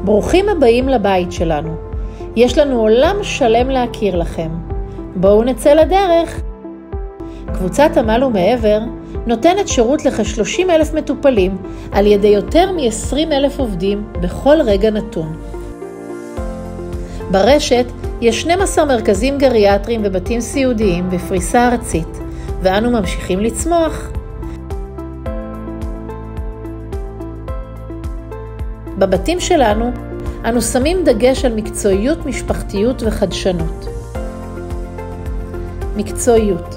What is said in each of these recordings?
ברוכים הבאים לבית שלנו. יש לנו עולם שלם להכיר לכם. בואו נצא לדרך. קבוצת עמל ומעבר נותנת שירות לכ-30,000 מטופלים על ידי יותר מ-20,000 עובדים בכל רגע נתון. ברשת יש 12 מרכזים גריאטריים ובתים סיעודיים בפריסה ארצית, ואנו ממשיכים לצמוח. בבתים שלנו אנו שמים דגש על מקצועיות, משפחתיות וחדשנות. מקצועיות.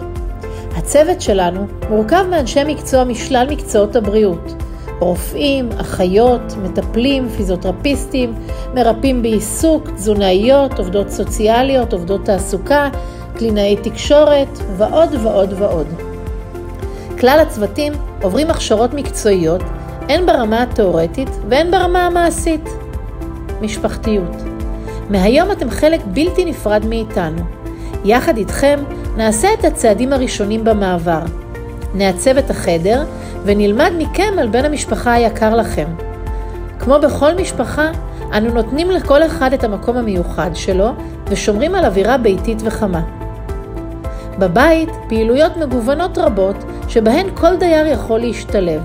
הצוות שלנו מורכב מאנשי מקצוע משלל מקצועות הבריאות. רופאים, אחיות, מטפלים, פיזיותרפיסטים, מרפאים בעיסוק, תזונאיות, עובדות סוציאליות, עובדות תעסוקה, קלינאי תקשורת ועוד ועוד ועוד. כלל הצוותים עוברים הכשרות מקצועיות, הן ברמה התיאורטית והן ברמה המעשית. משפחתיות. מהיום אתם חלק בלתי נפרד מאיתנו. יחד איתכם נעשה את הצעדים הראשונים במעבר. נעצב את החדר ונלמד מכם על בן המשפחה היקר לכם. כמו בכל משפחה, אנו נותנים לכל אחד את המקום המיוחד שלו ושומרים על אווירה ביתית וחמה. בבית פעילויות מגוונות רבות שבהן כל דייר יכול להשתלב.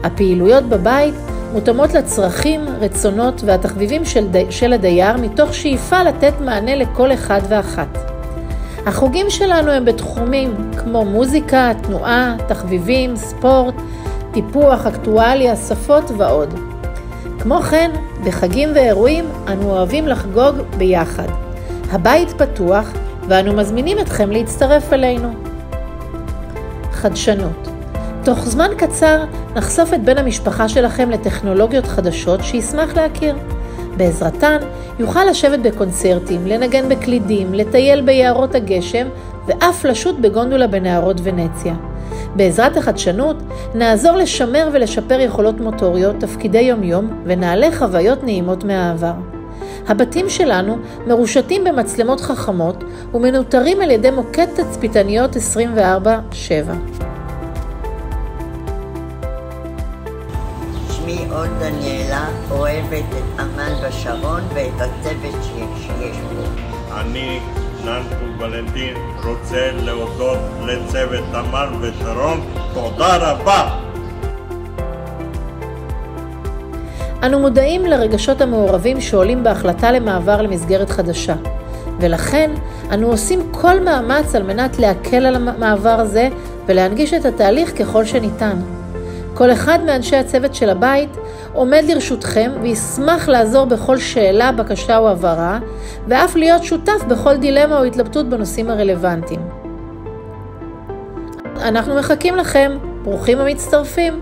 הפעילויות בבית מותאמות לצרכים, רצונות והתחביבים של הדייר מתוך שאיפה לתת מענה לכל אחד ואחת. החוגים שלנו הם בתחומים כמו מוזיקה, תנועה, תחביבים, ספורט, טיפוח, אקטואליה, שפות ועוד. כמו כן, בחגים ואירועים אנו אוהבים לחגוג ביחד. הבית פתוח ואנו מזמינים אתכם להצטרף אלינו. חדשנות. תוך זמן קצר נחשוף את בן המשפחה שלכם לטכנולוגיות חדשות שישמח להכיר. בעזרתן יוכל לשבת בקונצרטים, לנגן בקלידים, לטייל ביערות הגשם ואף לשוט בגונדולה בנהרות ונציה. בעזרת החדשנות נעזור לשמר ולשפר יכולות מוטוריות, תפקידי יום-יום ונעלה חוויות נעימות מהעבר. הבתים שלנו מרושתים במצלמות חכמות ומנוטרים על ידי מוקד תצפיתניות 24/7. שמי עוד דניאלה, אוהבת את עמל בשרון ואת הצוות שיש פה. אני ננקו ולנטין רוצה להודות לצוות עמל בשרון. תודה רבה. אנו מודעים לרגשות המעורבים שעולים בהחלטה למעבר למסגרת חדשה, ולכן אנו עושים כל מאמץ על מנת להקל על המעבר הזה ולהנגיש את התהליך ככל שניתן. כל אחד מאנשי הצוות של הבית עומד לרשותכם וישמח לעזור בכל שאלה, בקשה או הבהרה, ואף להיות שותף בכל דילמה או התלבטות בנושאים הרלוונטיים. אנחנו מחכים לכם, ברוכים המצטרפים.